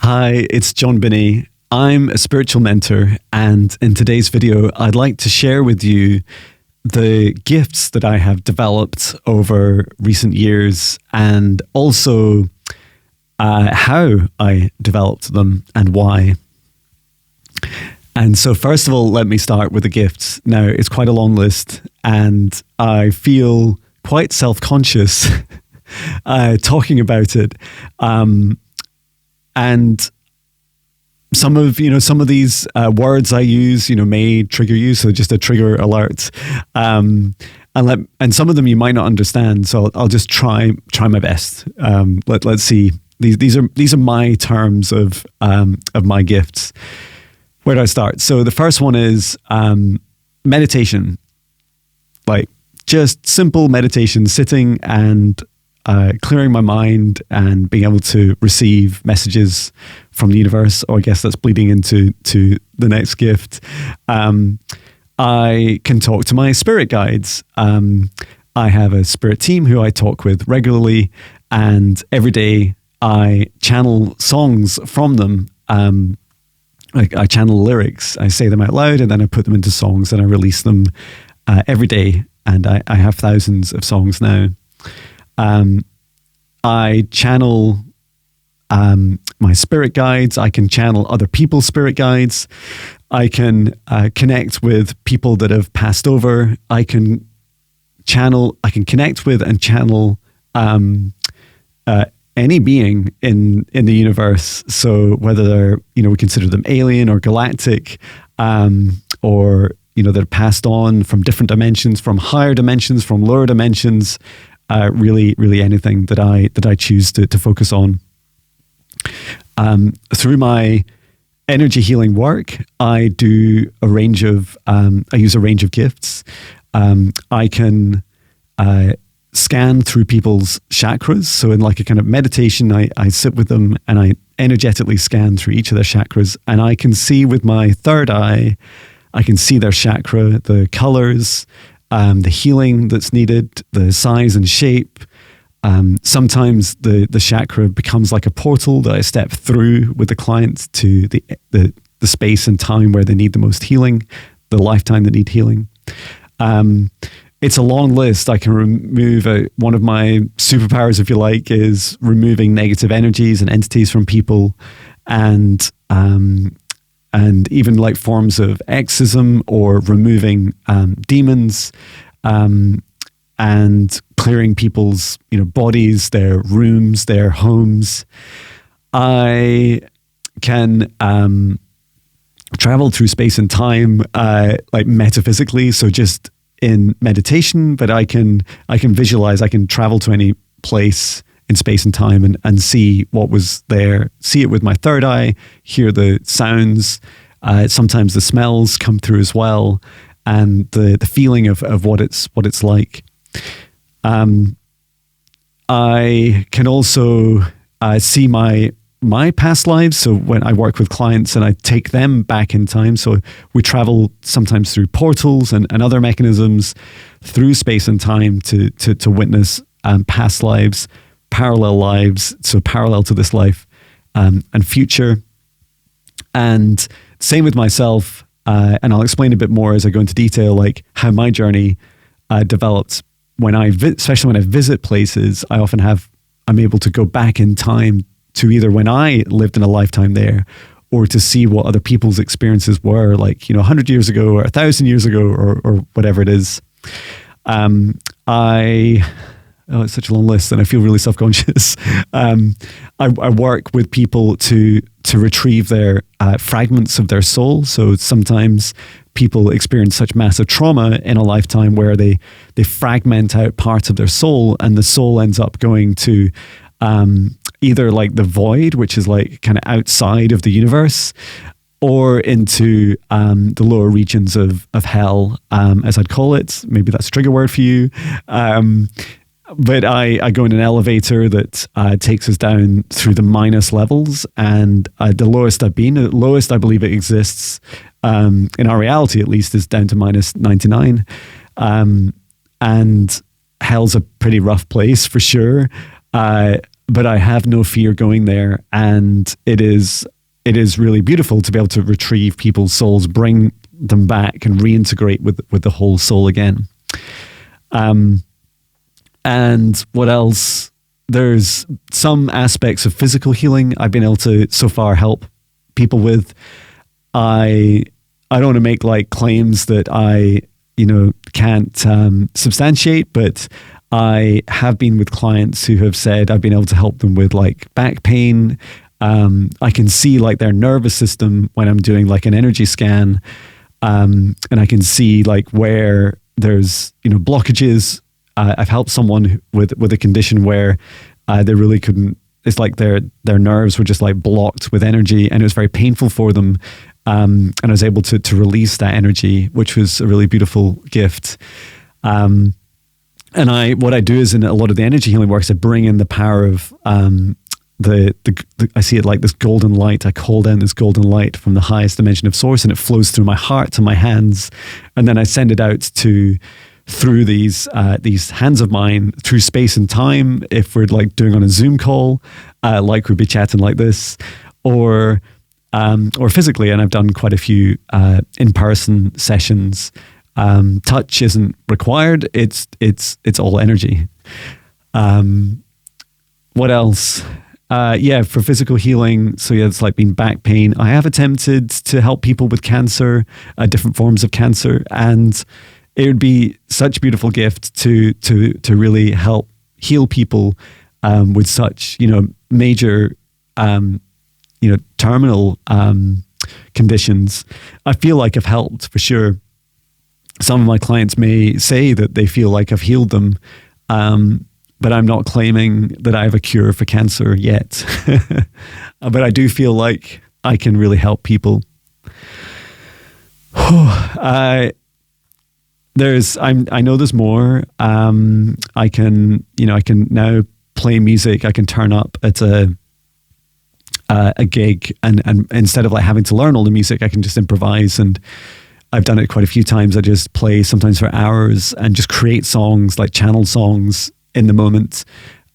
Hi, it's Jon Binnie. I'm a spiritual mentor, and in today's video, I'd like to share with you the gifts that I have developed over recent years, and also how I developed them and why. And so first of all, let me start with the gifts. Now, it's quite a long list, and I feel quite self-conscious talking about it. And some of these words I use, may trigger you. So just a trigger alert. And some of them you might not understand. So I'll just try my best. Let's see. These are my terms of my gifts. Where do I start? So the first one is meditation, like just simple meditation, sitting and clearing my mind and being able to receive messages from the universe, or I guess that's bleeding into the next gift. I can talk to my spirit guides. I have a spirit team who I talk with regularly, and every day I channel songs from them. I channel lyrics, I say them out loud, and then I put them into songs and I release them every day. And I have thousands of songs now. I channel my spirit guides. I can channel other people's spirit guides. I can connect with people that have passed over. I can connect with and channel any being in the universe. So whether they're, we consider them alien or galactic, or they're passed on from different dimensions, from higher dimensions, from lower dimensions. Really anything that I choose to focus on. Through my energy healing work, I do I use a range of gifts. I can scan through people's chakras. So in like a kind of meditation, I sit with them and I energetically scan through each of their chakras, and I can see with my third eye, I can see their chakra, the colors, the healing that's needed, the size and shape. Sometimes the chakra becomes like a portal that I step through with the client to the space and time where they need the most healing, the lifetime they need healing. It's a long list. I can remove one of my superpowers, if you like, is removing negative energies and entities from people, and even like forms of exorcism or removing demons, and clearing people's bodies, their rooms, their homes. I can travel through space and time, like metaphysically, so just in meditation, but I can visualize, I can travel to any place in space and time and see what was there, see it with my third eye, hear the sounds, sometimes the smells come through as well, and the feeling of what it's like. I can also see my past lives. So when I work with clients and I take them back in time, so we travel sometimes through portals and other mechanisms through space and time to witness past lives, parallel lives, so parallel to this life, and future. And same with myself, and I'll explain a bit more as I go into detail, like how my journey developed. Especially when I visit places, I'm able to go back in time to either when I lived in a lifetime there, or to see what other people's experiences were, like 100 years ago or 1,000 years ago, or whatever it is. It's such a long list, and I feel really self-conscious. I work with people to retrieve their fragments of their soul. So sometimes people experience such massive trauma in a lifetime where they fragment out parts of their soul, and the soul ends up going to either like the void, which is like kind of outside of the universe, or into the lower regions of hell, as I'd call it. Maybe that's a trigger word for you. But I go in an elevator that takes us down through the minus levels, and the lowest I've been, the lowest I believe it exists, in our reality at least, is down to minus 99. And hell's a pretty rough place for sure. but I have no fear going there. And it is really beautiful to be able to retrieve people's souls, bring them back and reintegrate with the whole soul again. And what else? There's some aspects of physical healing I've been able to so far help people with. I don't want to make like claims that I, can't substantiate, but I have been with clients who have said I've been able to help them with like back pain. I can see like their nervous system when I'm doing like an energy scan. And I can see like where there's, blockages. I've helped someone with a condition where they really couldn't, it's like their nerves were just like blocked with energy, and it was very painful for them. And I was able to release that energy, which was a really beautiful gift. And what I do is in a lot of the energy healing works, I bring in the power of I see it like this golden light. I call down this golden light from the highest dimension of source, and it flows through my heart to my hands, and then I send it out through these hands of mine through space and time. If we're like doing on a Zoom call, like we'd be chatting like this, or physically, and I've done quite a few in-person sessions. Touch isn't required. It's all energy. What else? For physical healing. So it's like been back pain. I have attempted to help people with cancer, different forms of cancer, and it would be such a beautiful gift to really help heal people with such major terminal conditions. I feel like I've helped for sure. Some of my clients may say that they feel like I've healed them. But I'm not claiming that I have a cure for cancer yet. But I do feel like I can really help people. I know there's more. I can now play music. I can turn up at a gig, and instead of like having to learn all the music, I can just improvise. And I've done it quite a few times. I just play sometimes for hours and just create songs, like channel songs in the moment.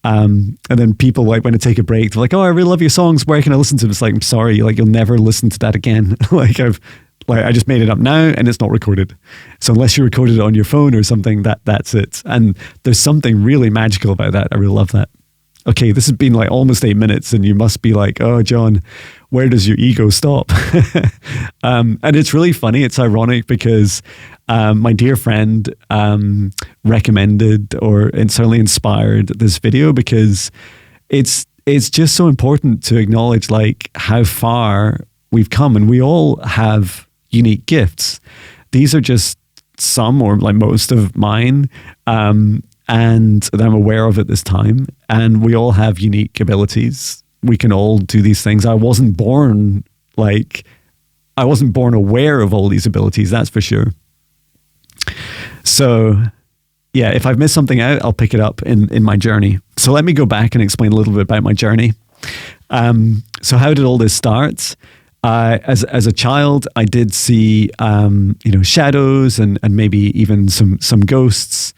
And then people, like, when I take a break, they're like, "Oh, I really love your songs. Where can I listen to them?" It's like, I'm sorry, like, you'll never listen to that again. I just made it up now and it's not recorded. So unless you recorded it on your phone or something, that's it. And there's something really magical about that. I really love that. Okay, this has been like almost 8 minutes, and you must be like, "Oh, Jon, where does your ego stop?" And it's really funny. It's ironic because my dear friend recommended and certainly inspired this video, because it's just so important to acknowledge like how far we've come, and we all have unique gifts. These are just some, or like most of mine, and that I'm aware of at this time. And we all have unique abilities. We can all do these things. I wasn't born aware of all these abilities, that's for sure. So yeah, if I've missed something out, I'll pick it up in my journey. So let me go back and explain a little bit about my journey. So how did all this start? As a child, I did see shadows and maybe even some ghosts.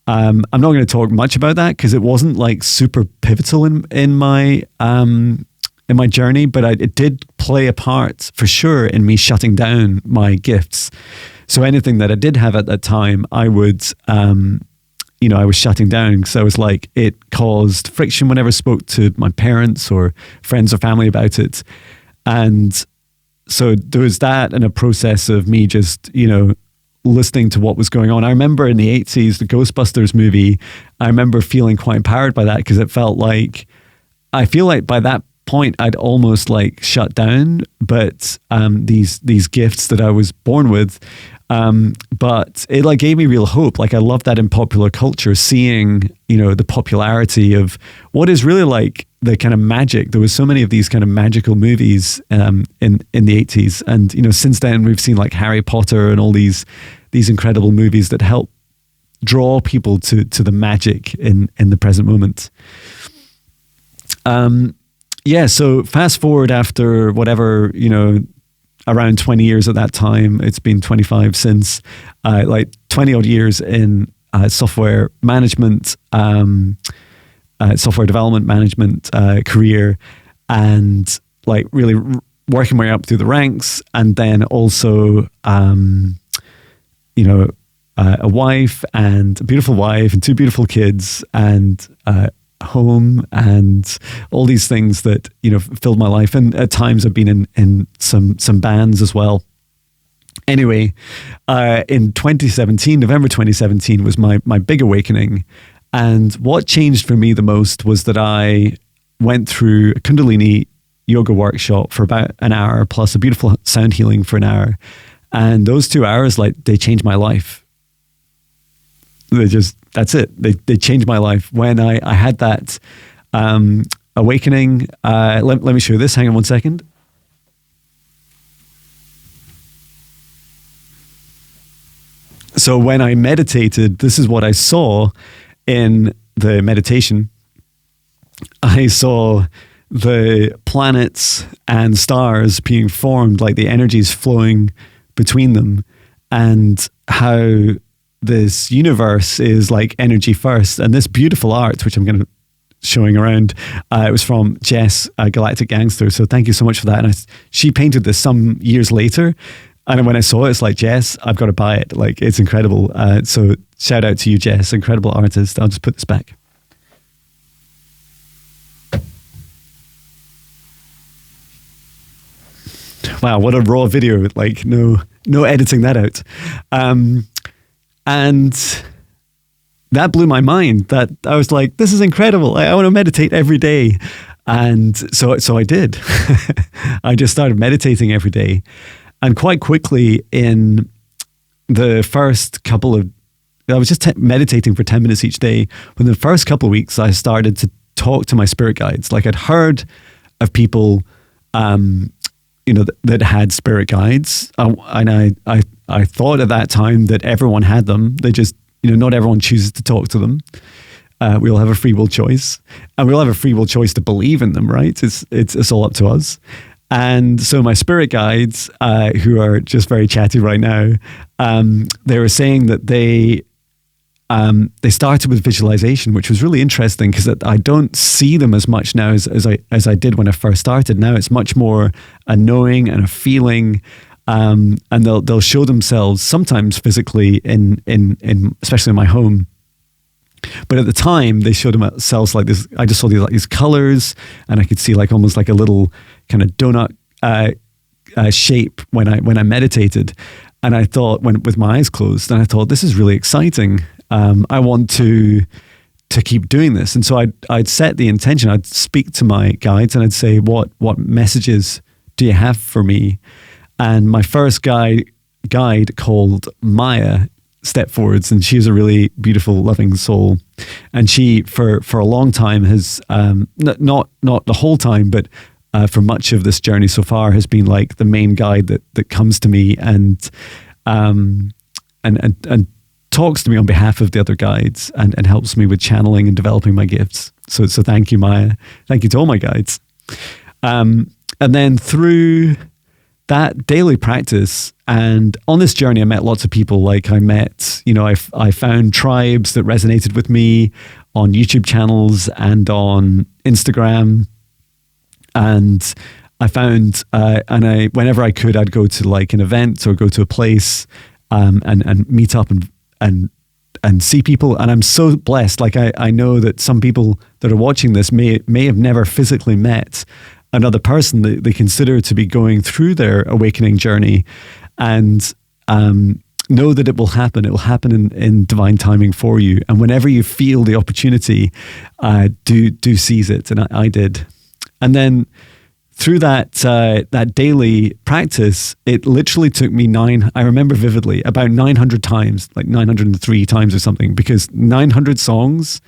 I'm not going to talk much about that because it wasn't like super pivotal in my journey, but it did play a part for sure in me shutting down my gifts. So anything that I did have at that time, I would, I was shutting down. So I was like, it caused friction whenever I spoke to my parents or friends or family about it. And so there was that, and a process of me just, listening to what was going on. I remember in the 80s, the Ghostbusters movie, I remember feeling quite empowered by that, because it felt like, I feel like by that point I'd almost like shut down, but these gifts that I was born with, but it like gave me real hope. Like I love that in popular culture, seeing, the popularity of what is really like the kind of magic. There was so many of these kind of magical movies in the 80s. And, since then we've seen like Harry Potter and all these incredible movies that help draw people to the magic in the present moment. So fast forward after whatever, around 20 years at that time, it's been 25 since, like 20 odd years in software management. software development management career, and like really working my way up through the ranks, and then also a wife, and a beautiful wife, and two beautiful kids, and home, and all these things that filled my life. And at times I've been in some bands as well. Anyway, in 2017, November 2017 was my big awakening. And what changed for me the most was that I went through a Kundalini yoga workshop for about an hour, plus a beautiful sound healing for an hour. And those 2 hours, like, they changed my life. That's it. They changed my life. When I had that awakening, let me show you this. Hang on one second. So when I meditated, this is what I saw in the meditation. I saw the planets and stars being formed, like the energies flowing between them, and how this universe is like energy first. And this beautiful art, which I'm going to showing around, it was from Jess, Galactic Gangster. So thank you so much for that. And she painted this some years later. And when I saw it, it's like, Jess, I've got to buy it. Like, it's incredible. So shout out to you, Jess, incredible artist. I'll just put this back. Wow, what a raw video. Like, no editing that out. And that blew my mind. That I was like, this is incredible. I want to meditate every day. And so I did. I just started meditating every day. And quite quickly, in the first couple of, I was just meditating for 10 minutes each day. Within the first couple of weeks, I started to talk to my spirit guides. Like, I'd heard of people, that had spirit guides. And I thought at that time that everyone had them. They just, not everyone chooses to talk to them. We all have a free will choice, and we all have a free will choice to believe in them, right? It's all up to us. And so my spirit guides, who are just very chatty right now, they were saying that they started with visualization, which was really interesting, because I don't see them as much now as I did when I first started. Now it's much more a knowing and a feeling, and they'll show themselves sometimes physically in especially in my home. But at the time, they showed themselves like this. I just saw these colors, and I could see like almost like a little kind of donut shape when I meditated. And I thought, with my eyes closed, and I thought, this is really exciting. I want to keep doing this. And so I'd set the intention. I'd speak to my guides, and I'd say, what messages do you have for me? And my first guide called Maya stepped forwards, and she's a really beautiful, loving soul. And she, for a long time, has not the whole time, but for much of this journey so far, has been like the main guide that comes to me and talks to me on behalf of the other guides, and helps me with channeling and developing my gifts. So thank you, Maya. Thank you to all my guides. And then through that daily practice, and on this journey, I met lots of people. Like, I met, I found tribes that resonated with me on YouTube channels and on Instagram. And I found, whenever I could, I'd go to like an event or go to a place, and meet up and see people. And I'm so blessed. Like, I know that some people that are watching this may have never physically met another person that they consider to be going through their awakening journey, and know that it will happen. It will happen in divine timing for you. And whenever you feel the opportunity, do seize it. And I did. And then through that daily practice, it literally took me I remember vividly, about 900 times, like 903 times or something, because 900 songs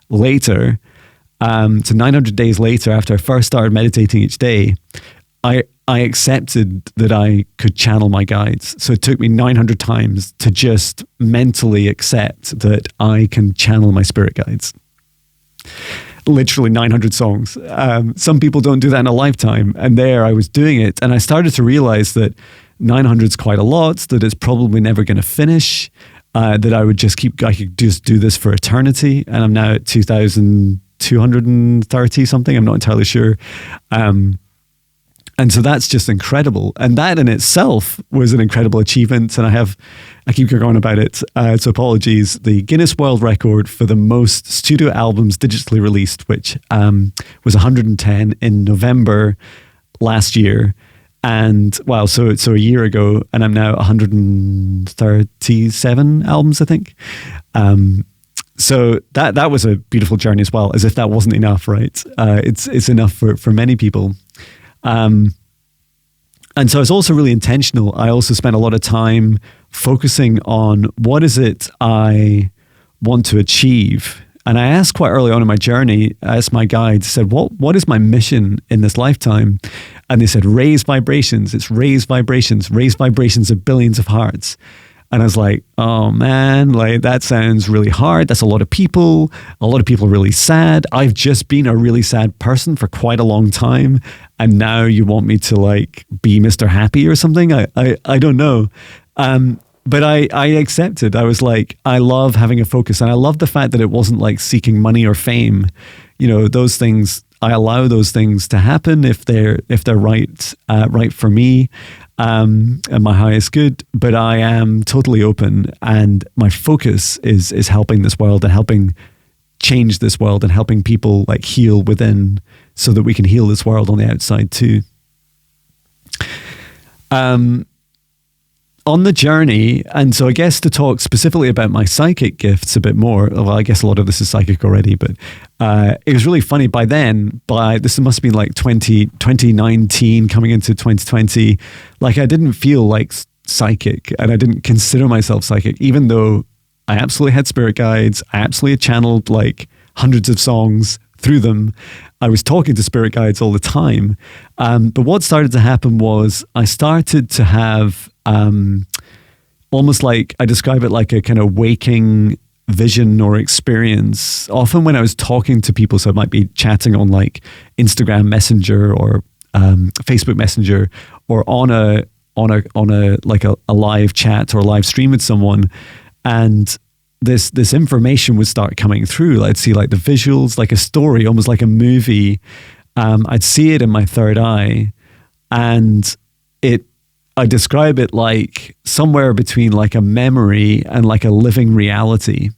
later, so 900 days later, after I first started meditating each day, I accepted that I could channel my guides. So it took me 900 times to just mentally accept that I can channel my spirit guides. Literally 900 songs. Some people don't do that in a lifetime. And there I was doing it. And I started to realize that 900 is quite a lot, that it's probably never going to finish, that I could just do this for eternity. And I'm now at 2000 230 something. I'm not entirely sure. And so that's just incredible. And that in itself was an incredible achievement. And I keep going on about it. So apologies. The Guinness World Record for the most studio albums digitally released, which was 110 in November last year. And wow, so a year ago, and I'm now 137 albums, I think. So that was a beautiful journey as well, as if that wasn't enough, right? It's enough for many people. And so it's also really intentional. I also spent a lot of time focusing on what is it I want to achieve. And I asked quite early on in my journey, I asked my guides, said, what is my mission in this lifetime? And they said, raise vibrations. It's raise vibrations of billions of hearts. And I was like, oh man, like that sounds really hard. That's a lot of people. A lot of people are really sad. I've just been a really sad person for quite a long time. And now you want me to like be Mr. Happy or something? I don't know. But I accepted. I was like, I love having a focus. And I love the fact that it wasn't like seeking money or fame. You know, those things, I allow those things to happen if they're right for me. And my highest good, but I am totally open, and my focus is helping this world and helping change this world and helping people like heal within, so that we can heal this world on the outside too. On the journey, and so I guess to talk specifically about my psychic gifts a bit more, well, I guess a lot of this is psychic already, but it was really funny by this must have been like 2019 coming into 2020, like I didn't feel like psychic, and I didn't consider myself psychic, even though I absolutely had spirit guides. I absolutely channeled like hundreds of songs through them. I was talking to spirit guides all the time. But what started to happen was I started to have almost like, I describe it like a kind of waking vision or experience. Often when I was talking to people, so I might be chatting on like Instagram Messenger or Facebook Messenger, or on a like a live chat or a live stream with someone, and this information would start coming through. I'd see like the visuals, like a story, almost like a movie. I'd see it in my third eye, and I describe it like somewhere between like a memory and like a living reality.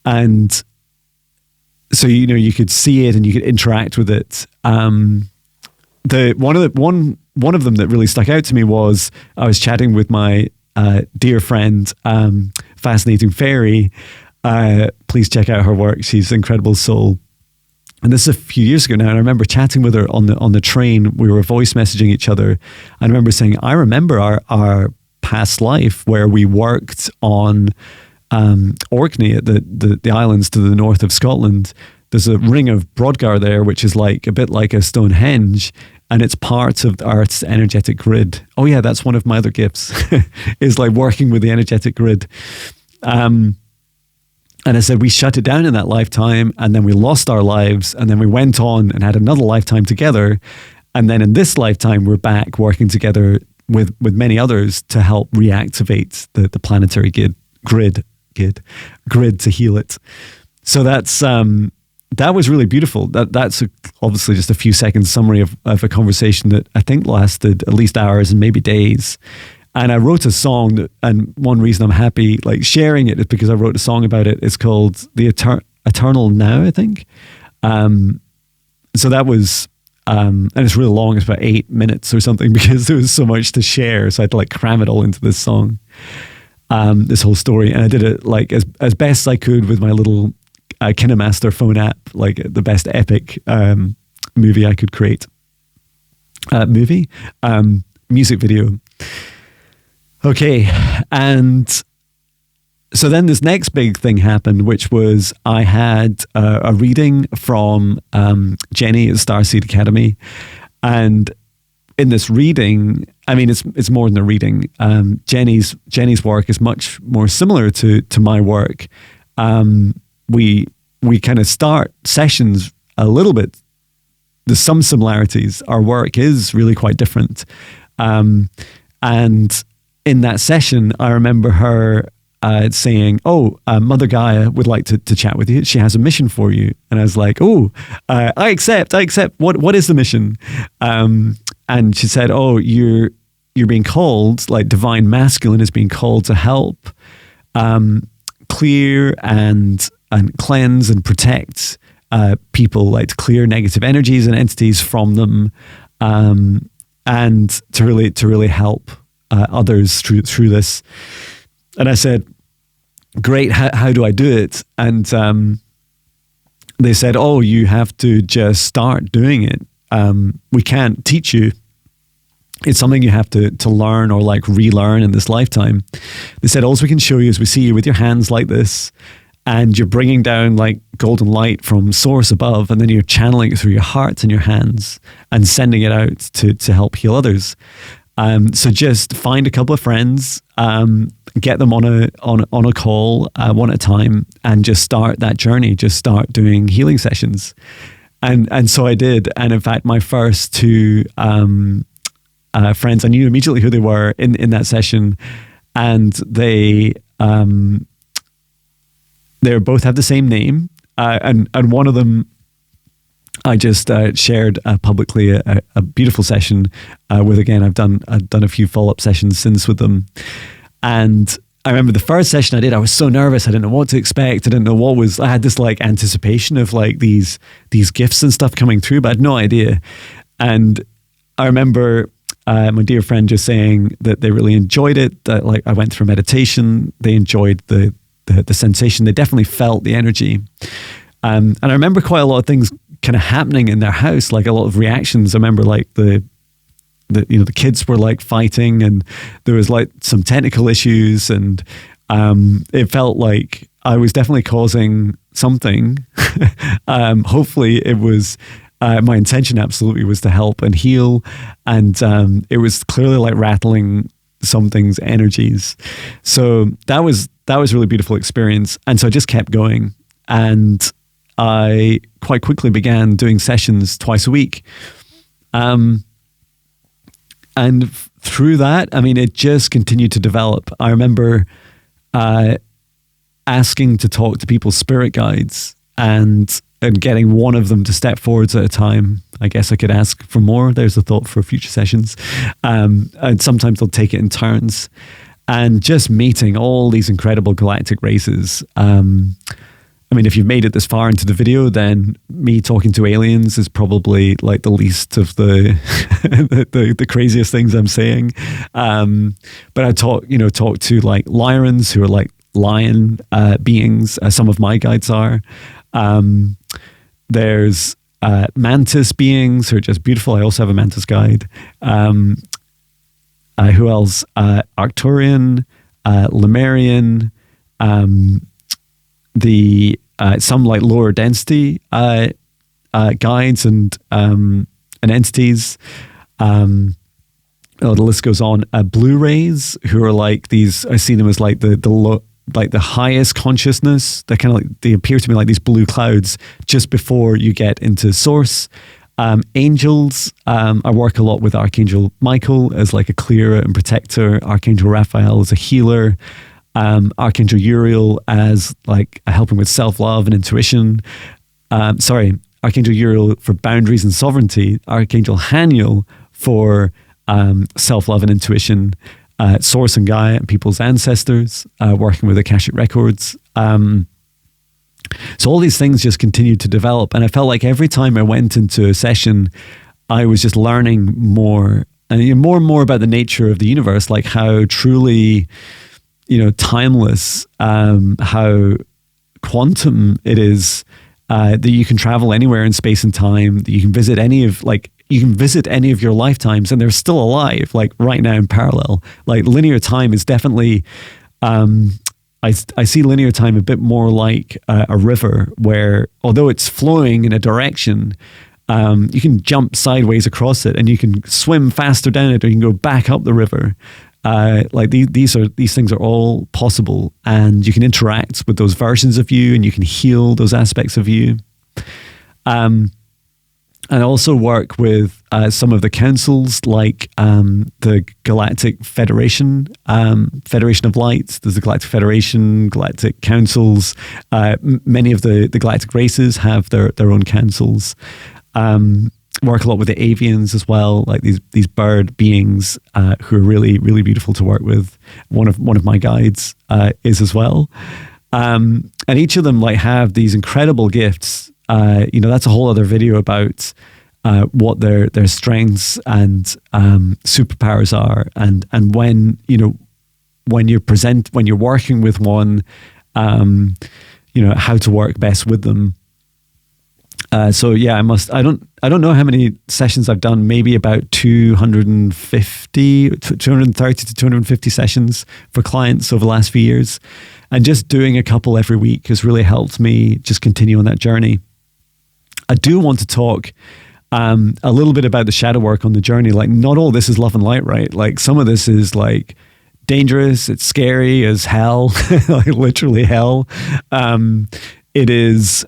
And so, you know, you could see it and you could interact with it. One of them that really stuck out to me was I was chatting with my dear friend, Fascinating Fairy. Please check out her work. She's an incredible soul. And this is a few years ago now, and I remember chatting with her on the train. We were voice messaging each other. I remember saying, I remember our past life where we worked on Orkney at the islands to the north of Scotland. There's a ring of Brodgar there, which is like a bit like a Stonehenge, and it's part of the Earth's energetic grid. Oh yeah, that's one of my other gifts, is like working with the energetic grid. And I said, we shut it down in that lifetime, and then we lost our lives, and then we went on and had another lifetime together. And then in this lifetime, we're back working together with many others to help reactivate the planetary grid to heal it. So that was really beautiful. That's obviously just a few seconds summary of a conversation that I think lasted at least hours and maybe days. And I wrote a song, and one reason I'm happy like sharing it is because I wrote a song about it. It's called The Eternal Now, I think. So that was, and it's really long. It's about 8 minutes or something because there was so much to share. So I had to like cram it all into this song, this whole story. And I did it like as best as I could with my little KineMaster phone app, like the best epic movie I could create. Music video. Okay, and so then this next big thing happened, which was I had a reading from Jenny at Starseed Academy, and in this reading, I mean, it's more than a reading. Jenny's work is much more similar to my work. We kind of start sessions a little bit. There's some similarities. Our work is really quite different, and in that session, I remember her saying, Mother Gaia would like to chat with you. She has a mission for you. And I was like, I accept. What is the mission? And she said, you're being called, like divine masculine is being called to help clear and cleanse and protect people, like to clear negative energies and entities from them, and to really help others through this. And I said, great, how do I do it? And they said, you have to just start doing it. We can't teach you. It's something you have to learn or like relearn in this lifetime. They said, all we can show you is we see you with your hands like this, and you're bringing down like golden light from source above, and then you're channeling it through your heart and your hands and sending it out to help heal others. So just find a couple of friends, get them on a call one at a time, and just start that journey. Just start doing healing sessions. And so I did. And in fact, my first two friends, I knew immediately who they were in that session, and they both have the same name, and one of them I just shared publicly a beautiful session with. Again, I've done a few follow-up sessions since with them, and I remember the first session I did, I was so nervous. I didn't know what to expect. I didn't know I had this like anticipation of like these gifts and stuff coming through, but I had no idea. And I remember my dear friend just saying that they really enjoyed it, that like I went through meditation, they enjoyed the sensation, they definitely felt the energy. And I remember quite a lot of things kind of happening in their house, like a lot of reactions. I remember like the kids were like fighting, and there was like some technical issues, and it felt like I was definitely causing something. Hopefully it was, my intention absolutely was to help and heal. And it was clearly like rattling something's energies. So that was a really beautiful experience. And so I just kept going, and I quite quickly began doing sessions twice a week. And through that, I mean, it just continued to develop. I remember asking to talk to people's spirit guides and getting one of them to step forwards at a time. I guess I could ask for more. There's a thought for future sessions. And sometimes they'll take it in turns. And just meeting all these incredible galactic races. I mean, if you've made it this far into the video, then me talking to aliens is probably like the least of the the craziest things I'm saying. But I talk to like Lyrans, who are like lion beings. Some of my guides are. There's mantis beings who are just beautiful. I also have a mantis guide. Who else? Arcturian, Lemurian, some like lower density guides and entities. The list goes on. Blu-rays, who are like these. I see them as like the highest consciousness. They're kind of like, they appear to me like these blue clouds just before you get into source. Angels, I work a lot with Archangel Michael as like a clearer and protector. Archangel Raphael as a healer. Archangel Uriel as like helping with self-love and intuition. Archangel Uriel for boundaries and sovereignty. Archangel Haniel for self-love and intuition. Source and Gaia and people's ancestors, working with Akashic Records. So all these things just continued to develop, and I felt like every time I went into a session, I was just learning more and more and more about the nature of the universe, like how truly, timeless, how quantum it is, that you can travel anywhere in space and time, that you can visit any of your lifetimes, and they're still alive, like right now in parallel. Like linear time is definitely, I see linear time a bit more like a river, where although it's flowing in a direction, you can jump sideways across it, and you can swim faster down it, or you can go back up the river. Like these things are all possible, and you can interact with those versions of you, and you can heal those aspects of you. I also work with some of the councils, like the Galactic Federation, Federation of Light. There's the Galactic Federation, Galactic Councils. Many of the galactic races have their own councils. Work a lot with the avians as well, like these bird beings who are really, really beautiful to work with. One of my guides is as well. And each of them like have these incredible gifts. That's a whole other video about what their strengths and superpowers are, and when you're working with one, how to work best with them. So yeah, I don't know how many sessions I've done, maybe about 230 to 250 sessions for clients over the last few years. And just doing a couple every week has really helped me just continue on that journey. I do want to talk a little bit about the shadow work on the journey. Like, not all this is love and light, right? Like, some of this is like dangerous. It's scary as hell, like literally hell. It is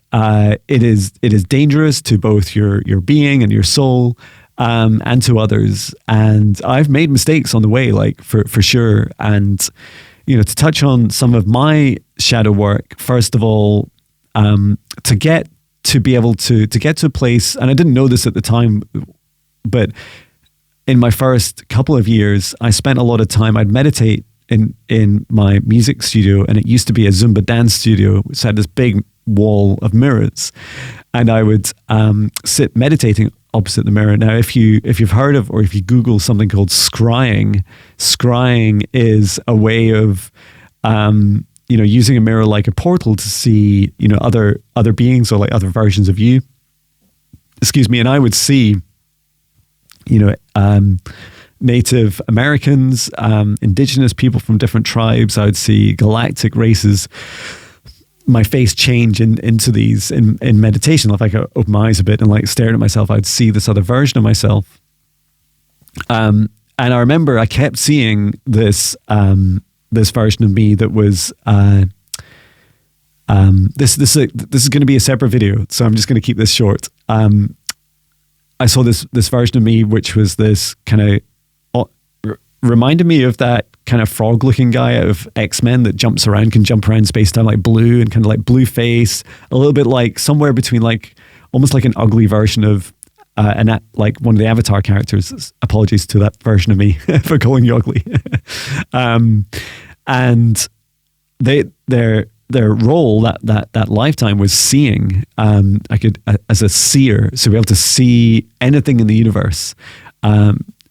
dangerous to both your being and your soul, and to others. And I've made mistakes on the way, like for sure. And to touch on some of my shadow work, first of all, to get to a place, and I didn't know this at the time, but in my first couple of years, I spent a lot of time, I'd meditate in my music studio, and it used to be a Zumba dance studio, which had this big wall of mirrors, and I would sit meditating opposite the mirror. Now, if you've heard of, or if you Google something called scrying is a way of using a mirror like a portal to see other beings, or like other versions of you. Excuse me. And I would see Native Americans, indigenous people from different tribes. I would see galactic races. My face change into these in meditation. If I could open my eyes a bit and like staring at myself, I'd see this other version of myself. And I remember I kept seeing this version of me that was this is going to be a separate video, so I'm just going to keep this short. I saw this version of me, which was this kind of reminded me of that kind of frog-looking guy out of X-Men that can jump around space-time, like blue, and kind of like blue face, a little bit like somewhere between like almost like an ugly version of like one of the Avatar characters. Apologies to that version of me for calling you ugly. And their role that lifetime was seeing. I could, as a seer, so be able to see anything in the universe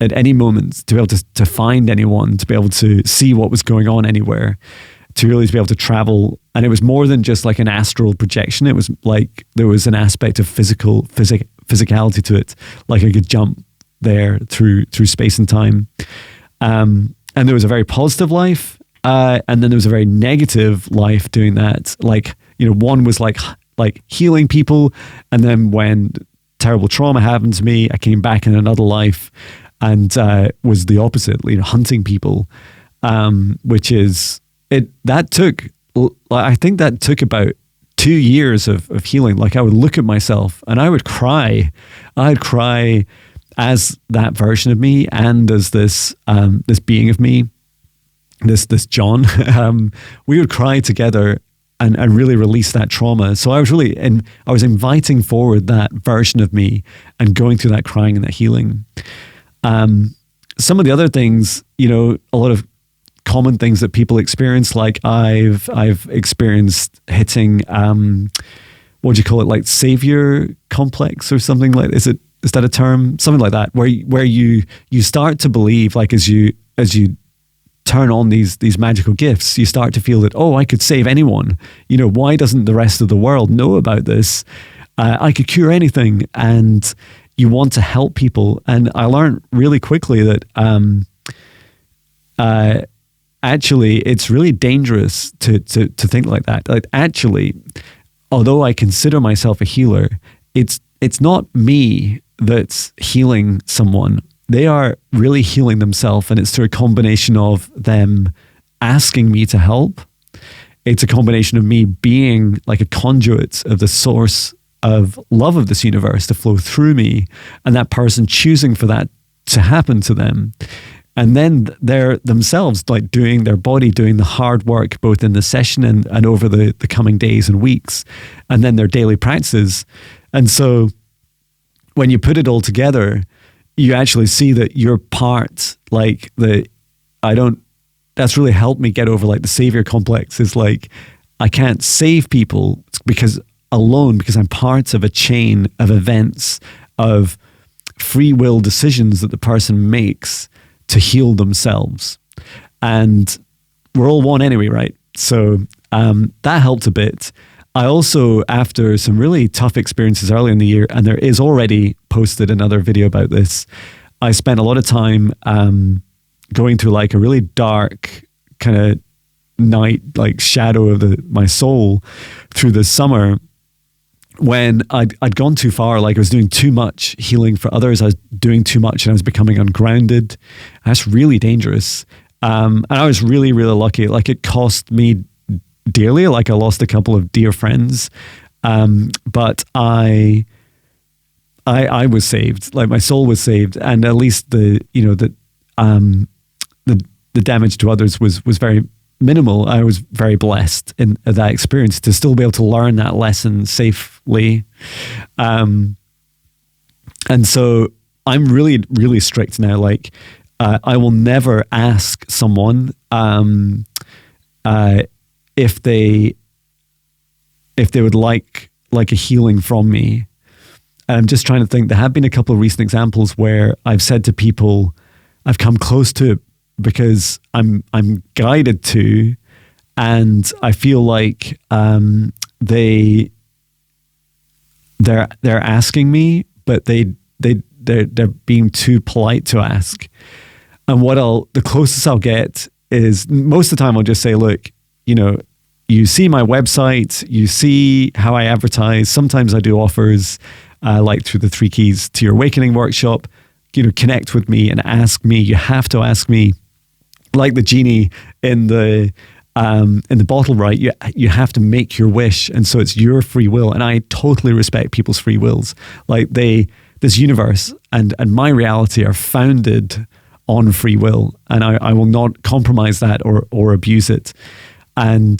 at any moment, to be able to find anyone, to be able to see what was going on anywhere, to really be able to travel. And it was more than just like an astral projection. It was like there was an aspect of physicality to it. Like I could jump there through space and time. And there was a very positive life, and then there was a very negative life doing that. Like, one was like healing people, and then when terrible trauma happened to me, I came back in another life and was the opposite, hunting people, which is it. That took, I think that took about 2 years of healing. Like, I would look at myself and I would cry. I'd cry as that version of me, and as this being of me, this John. We would cry together and really release that trauma. So I was inviting forward that version of me and going through that crying and that healing. Some of the other things, a lot of common things that people experience, like I've experienced hitting, what do you call it, like savior complex or something like, is that a term? Something like that, where you start to believe, like as you turn on these magical gifts, you start to feel that, oh, I could save anyone. Why doesn't the rest of the world know about this? I could cure anything, and you want to help people. And I learned really quickly that actually it's really dangerous to think like that. Like, actually, although I consider myself a healer, it's not me that's healing someone. They are really healing themselves, and it's through a combination of them asking me to help. It's a combination of me being like a conduit of the source of love of this universe to flow through me, and that person choosing for that to happen to them. And then they're themselves like doing their body, doing the hard work, both in the session and over the coming days and weeks, and then their daily practices. And so when you put it all together, you actually see that your part, like that's really helped me get over like the savior complex, is like, I can't save people because I'm part of a chain of events, of free will decisions that the person makes to heal themselves. And we're all one anyway, right? So that helped a bit. I also, after some really tough experiences early in the year, and there is already posted another video about this, I spent a lot of time going through like a really dark kind of night, like shadow of my soul through the summer, when I'd gone too far. Like I was doing too much healing for others. I was doing too much and I was becoming ungrounded. That's really dangerous. And I was really, really lucky. Like it cost me dearly. Like I lost a couple of dear friends. But I was saved. Like my soul was saved. And at least the damage to others was very minimal. I was very blessed in that experience to still be able to learn that lesson safely. And so I'm really, really strict now. Like I will never ask someone if they would like a healing from me. I'm just trying to think. There have been a couple of recent examples where I've said to people, I've come close to it because I'm guided to, and I feel like they're asking me, but they're being too polite to ask. And the closest I'll get is, most of the time I'll just say, look, you see my website, you see how I advertise. Sometimes I do offers like through the 3 Keys to Your Awakening workshop. Connect with me and ask me. You have to ask me. Like the genie in the bottle, right? You have to make your wish, and so it's your free will. And I totally respect people's free wills. Like this universe and my reality are founded on free will, and I will not compromise that or abuse it. And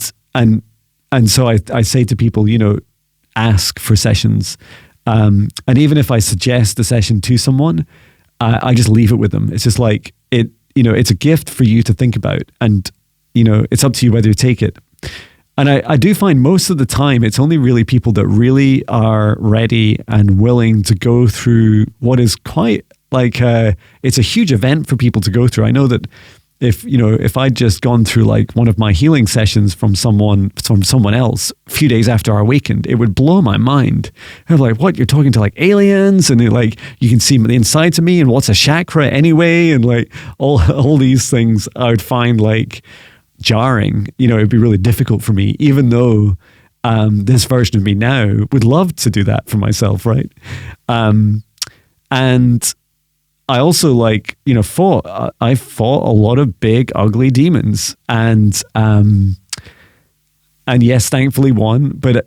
so I say to people, ask for sessions, and even if I suggest a session to someone, I just leave it with them. It's just like it. It's a gift for you to think about, and, it's up to you whether you take it. And I do find most of the time, it's only really people that really are ready and willing to go through what is quite like, it's a huge event for people to go through. I know that if I'd just gone through like one of my healing sessions from someone else a few days after I awakened, it would blow my mind. I'm like, what? You're talking to like aliens, and like you can see the insides of me, and what's a chakra anyway, and like all these things I would find like jarring. It'd be really difficult for me, even though this version of me now would love to do that for myself, right? And I also I fought a lot of big, ugly demons, and yes, thankfully won. But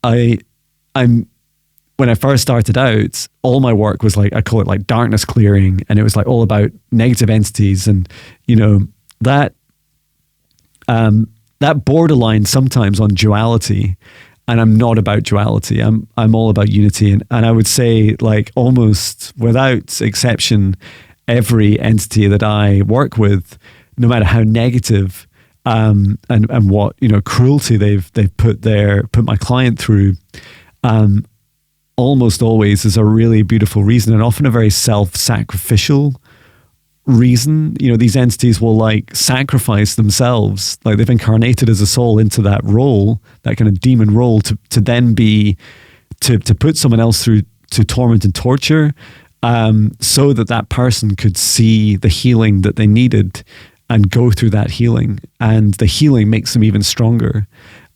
I'm when I first started out, all my work was like, I call it like darkness clearing, and it was like all about negative entities, and that borderline sometimes on duality. And I'm not about duality. I'm all about unity. And I would say, like, almost without exception, every entity that I work with, no matter how negative and what cruelty they've put my client through, almost always is a really beautiful reason, and often a very self-sacrificial reason. These entities will like sacrifice themselves, like they've incarnated as a soul into that role, that kind of demon role, to then be to put someone else through to torment and torture, so that person could see the healing that they needed and go through that healing, and the healing makes them even stronger.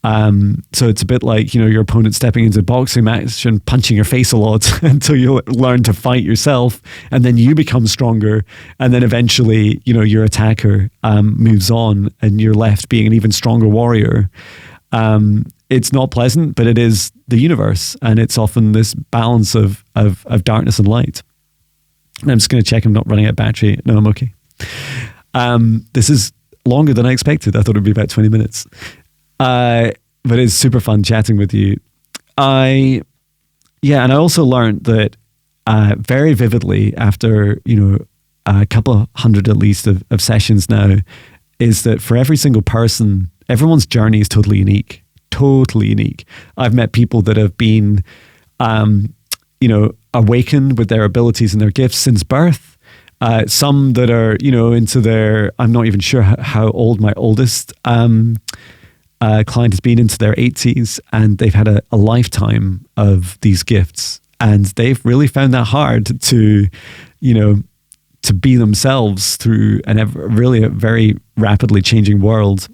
So it's a bit like, your opponent stepping into a boxing match and punching your face a lot until you learn to fight yourself, and then you become stronger, and then eventually, your attacker moves on, and you're left being an even stronger warrior. it's not pleasant, but it is the universe, and it's often this balance of darkness and light. And I'm just going to check I'm not running out of battery. No, I'm okay. This is longer than I expected. I thought it'd be about 20 minutes. But it's super fun chatting with you. And I also learned that very vividly after, a couple of hundred at least of sessions now, is that for every single person, everyone's journey is totally unique. Totally unique. I've met people that have been, awakened with their abilities and their gifts since birth. Some that are, into their, I'm not even sure how old my oldest client has been, into their 80s, and they've had a lifetime of these gifts. And they've really found that hard to, to be themselves through a very rapidly changing world.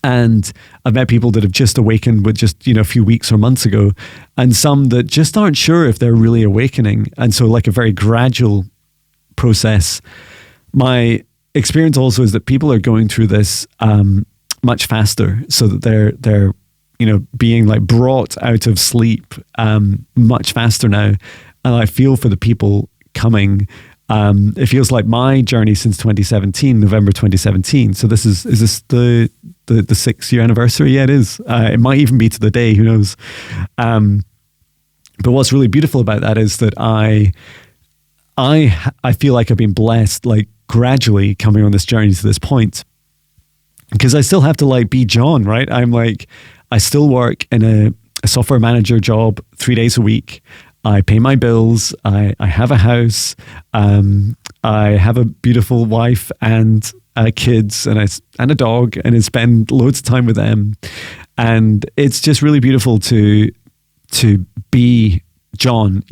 And I've met people that have just awakened with just, a few weeks or months ago, and some that just aren't sure if they're really awakening. And so like a very gradual process. My experience also is that people are going through this much faster, so that they're being like brought out of sleep much faster now. And I feel for the people coming. It feels like my journey since 2017, November 2017. So is this the 6-year anniversary? Yeah, it is. It might even be to the day, who knows? But what's really beautiful about that is that I feel like I've been blessed, like gradually coming on this journey to this point, because I still have to like be Jon, right? I'm like, I still work in a software manager job 3 days a week. I pay my bills. I have a house. I have a beautiful wife and kids and a dog, and I spend loads of time with them. And it's just really beautiful to be Jon.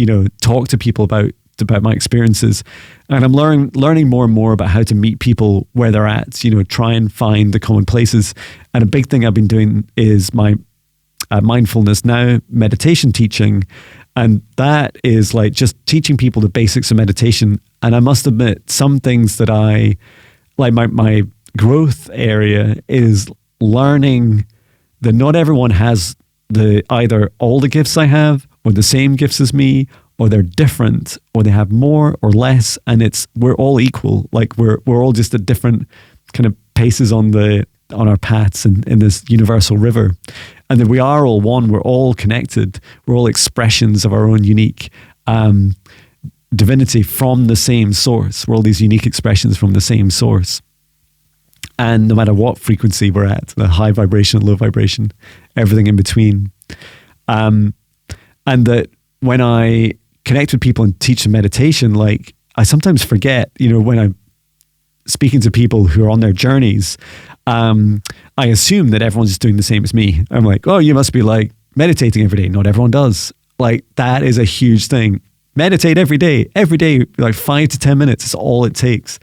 Talk to people about my experiences, and I'm learning more and more about how to meet people where they're at. Try and find the common places. And a big thing I've been doing is my mindfulness now meditation teaching. And that is like just teaching people the basics of meditation. And I must admit, some things that I like, my growth area is learning that not everyone has either all the gifts I have, or the same gifts as me, or they're different, or they have more or less. And we're all equal. Like we're all just at different kind of paces on our paths in this universal river. And that we are all one, we're all connected, we're all expressions of our own unique divinity from the same source. We're all these unique expressions from the same source. And no matter what frequency we're at, the high vibration, low vibration, everything in between. And that when I connect with people and teach them meditation, like I sometimes forget, when I'm speaking to people who are on their journeys, I assume that everyone's just doing the same as me. I'm like, oh, you must be like meditating every day. Not everyone does. Like that is a huge thing. Meditate every day, like 5 to 10 minutes is all it takes.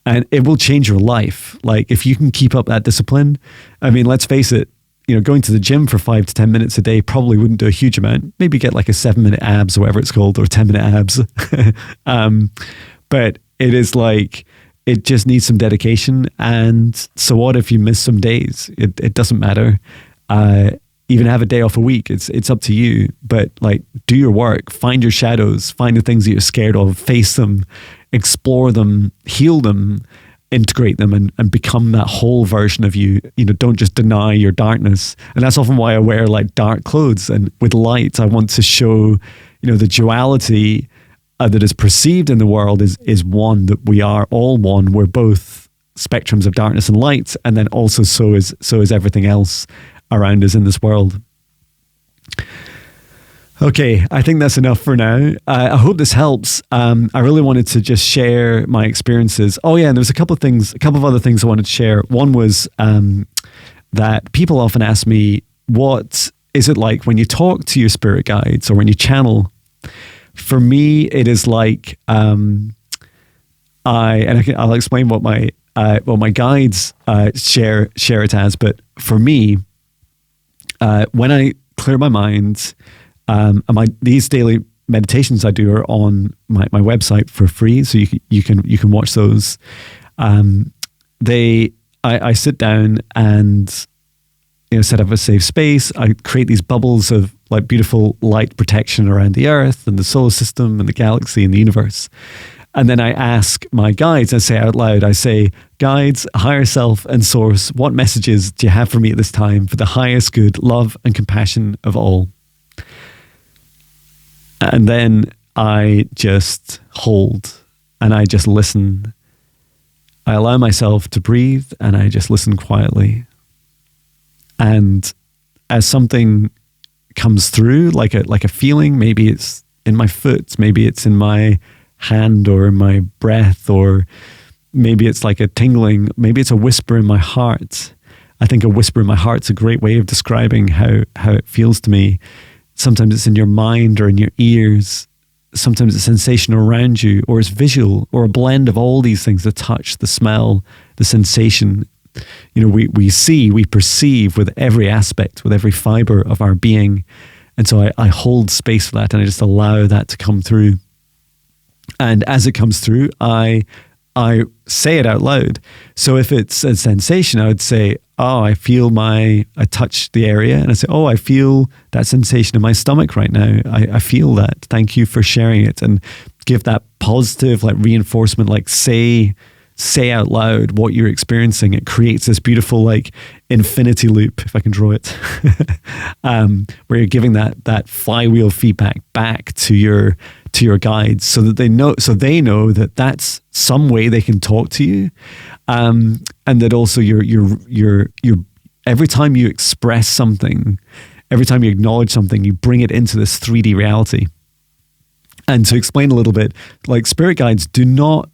And it will change your life. Like if you can keep up that discipline, I mean, let's face it, going to the gym for 5 to 10 minutes a day probably wouldn't do a huge amount. Maybe get like a 7-minute abs or whatever it's called, or 10-minute abs. But it is like, it just needs some dedication. And so what if you miss some days? It doesn't matter. Even have a day off a week. It's up to you. But like, do your work, find your shadows, find the things that you're scared of, face them, explore them, heal them, integrate them, and become that whole version of you. Don't just deny your darkness. And that's often why I wear like dark clothes. And with light, I want to show, the duality that is perceived in the world is one, that we are all one. We're both spectrums of darkness and light, and then also so is everything else around us in this world. Okay, I think that's enough for now. I hope this helps. I really wanted to just share my experiences. Oh yeah, and there's a couple of other things I wanted to share. One was that people often ask me, what is it like when you talk to your spirit guides or when you channel? For me, it is like I'll explain what my guides share it as. But for me, when I clear my mind, these daily meditations I do are on my website for free, so you can watch those. I sit down and set up a safe space. I create these bubbles of like beautiful light protection around the earth and the solar system and the galaxy and the universe. And then I ask my guides, I say out loud, I say, guides, higher self and source, what messages do you have for me at this time for the highest good, love and compassion of all? And then I just hold and I just listen. I allow myself to breathe and I just listen quietly. And as something comes through, like a feeling, maybe it's in my foot, maybe it's in my hand or in my breath, or maybe it's like a tingling, maybe it's a whisper in my heart. I think a whisper in my heart's a great way of describing how it feels to me. Sometimes it's in your mind or in your ears. Sometimes it's sensation around you, or it's visual, or a blend of all these things, the touch, the smell, the sensation. We see, we perceive with every aspect, with every fiber of our being. And so I hold space for that and I just allow that to come through. And as it comes through, I say it out loud. So if it's a sensation, I would say, oh, I touch the area and I say, oh, I feel that sensation in my stomach right now. I feel that. Thank you for sharing it. And give that positive like reinforcement, like say out loud what you're experiencing. It creates this beautiful like infinity loop, if I can draw it, where you're giving that flywheel feedback back to your guides, so that they know that that's some way they can talk to you, and that also you're every time you express something, every time you acknowledge something, you bring it into this 3D reality. And to explain a little bit, like spirit guides do not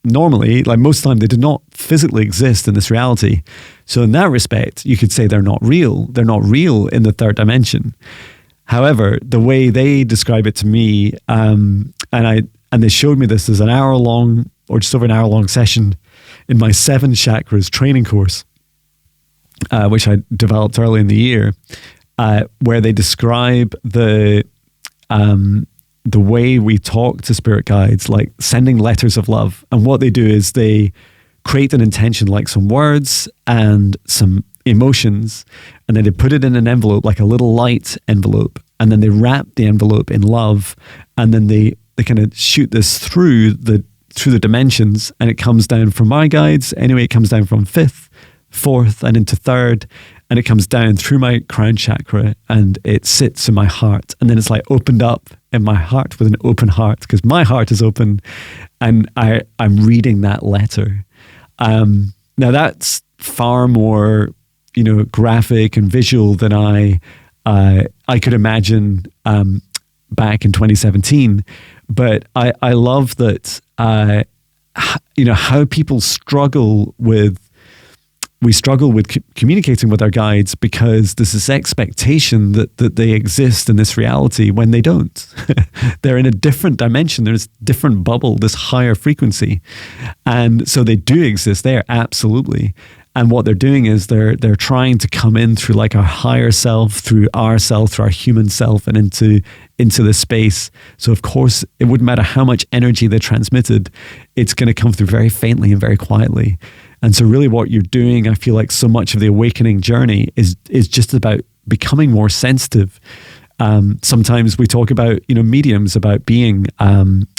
normally, like most of the time, they do not physically exist in this reality. So in that respect, you could say they're not real. They're not real in the third dimension. However, the way they describe it to me, and they showed me this as an hour-long or just over an hour-long session in my 7 chakras training course, which I developed early in the year, where they describe the way we talk to spirit guides, like sending letters of love. And what they do is they create an intention, like some words and some emotions, and then they put it in an envelope, like a little light envelope, and then they wrap the envelope in love, and then they kind of shoot this through the dimensions, and it comes down from my guides. Anyway, it comes down from 5th, 4th, and into 3rd, and it comes down through my crown chakra, and it sits in my heart, and then it's like opened up in my heart with an open heart, because my heart is open, and I'm reading that letter. Now that's far more, graphic and visual than I could imagine back in 2017. But I love that, how people struggle with communicating with our guides, because there's this expectation that they exist in this reality when they don't. They're in a different dimension. There's a different bubble, this higher frequency. And so they do exist there, absolutely. And what they're doing is they're trying to come in through like our higher self, through our human self, and into this space. So of course, it wouldn't matter how much energy they transmitted, it's going to come through very faintly and very quietly. And so really what you're doing, I feel like so much of the awakening journey is just about becoming more sensitive. Sometimes we talk about, mediums, about being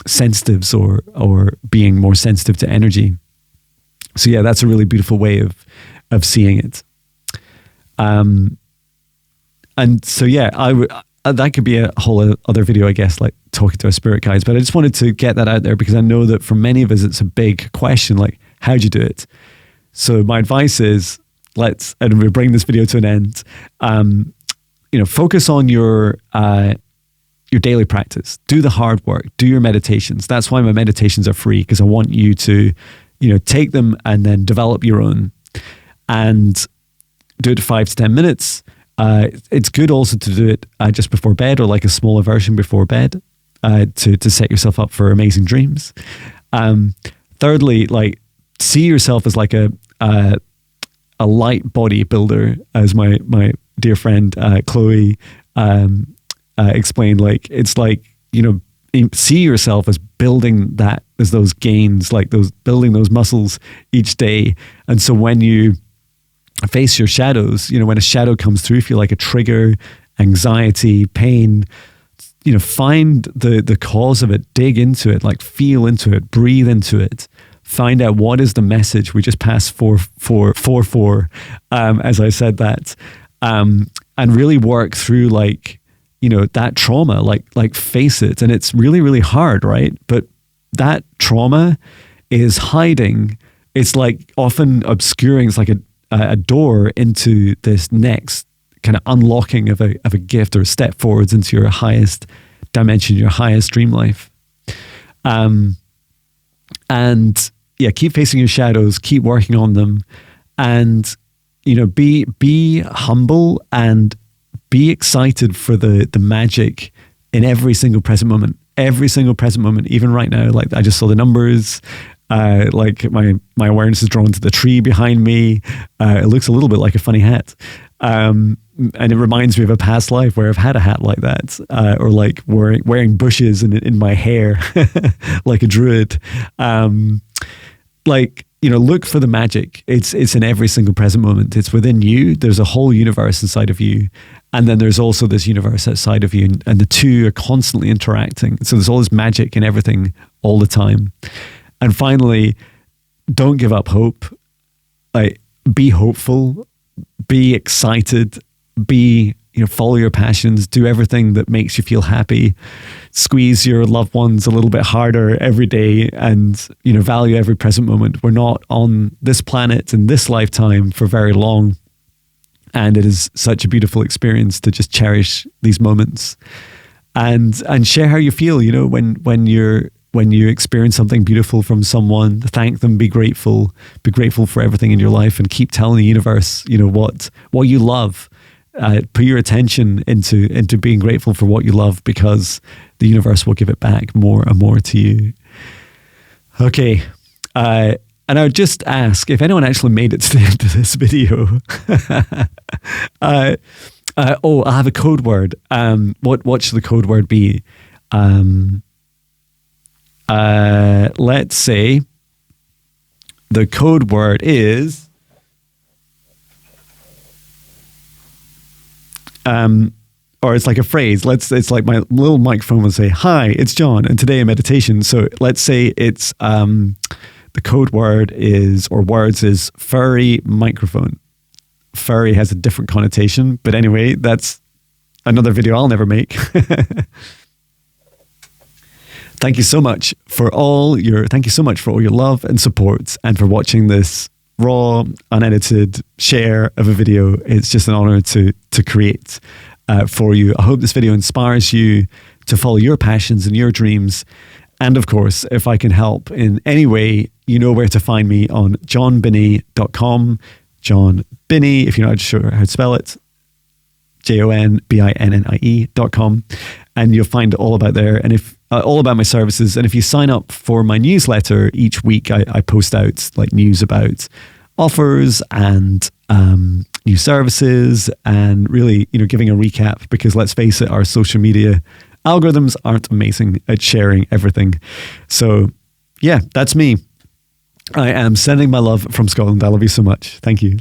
sensitives or being more sensitive to energy. So yeah, that's a really beautiful way of seeing it. And so yeah, that could be a whole other video, I guess, like talking to our spirit guides. But I just wanted to get that out there, because I know that for many of us, it's a big question, like, how'd you do it? So my advice is, and we'll bring this video to an end, focus on your daily practice. Do the hard work. Do your meditations. That's why my meditations are free, because I want you to, take them and then develop your own, and do it 5 to 10 minutes. It's good also to do it just before bed, or like a smaller version before bed, to set yourself up for amazing dreams. Thirdly, like, see yourself as like a light body builder, as my dear friend Chloe explained. Like, it's like, see yourself as building that, as those gains, like building those muscles each day. And so when you face your shadows. When a shadow comes through, if you like a trigger, anxiety, pain, find the cause of it, dig into it, like feel into it, breathe into it, find out what is the message. We just passed 444, as I said that, and really work through that trauma, like face it. And it's really, really hard, right? But that trauma is hiding. It's like often obscuring. It's like a door into this next kind of unlocking of a gift or a step forwards into your highest dimension, your highest dream life. And yeah, keep facing your shadows, keep working on them, and be humble and be excited for the magic in every single present moment. Every single present moment, even right now. Like I just saw the numbers. Like my awareness is drawn to the tree behind me. It looks a little bit like a funny hat. And it reminds me of a past life where I've had a hat like that, or like wearing bushes in my hair, like a druid. Look for the magic. It's in every single present moment. It's within you. There's a whole universe inside of you. And then there's also this universe outside of you. And the two are constantly interacting. So there's all this magic in everything all the time. And finally, don't give up hope. Like, be hopeful, be excited, follow your passions, do everything that makes you feel happy, squeeze your loved ones a little bit harder every day, and, value every present moment. We're not on this planet in this lifetime for very long. And it is such a beautiful experience to just cherish these moments and share how you feel, when you experience something beautiful from someone, thank them, be grateful for everything in your life, and keep telling the universe, what you love. Put your attention into being grateful for what you love, because the universe will give it back more and more to you. Okay. And I would just ask if anyone actually made it to the end of this video. I have a code word. What should the code word be? Let's say the code word is or it's like a phrase. It's like my little microphone will say, "Hi, it's John, and today in meditation." So let's say it's the code word is, or words is, furry microphone. Furry has a different connotation, but anyway, that's another video I'll never make. Thank you so much for all your love and support, and for watching this raw, unedited share of a video. It's just an honor to create for you. I hope this video inspires you to follow your passions and your dreams. And of course, if I can help in any way, you know where to find me on jonbinnie.com. Jon Binnie, if you're not sure how to spell it, JONBINNIE.com. And you'll find all about there, and if all about my services. And if you sign up for my newsletter each week, I post out like news about offers and new services, and really, giving a recap, because let's face it, our social media algorithms aren't amazing at sharing everything. So yeah, that's me. I am sending my love from Scotland. I love you so much. Thank you.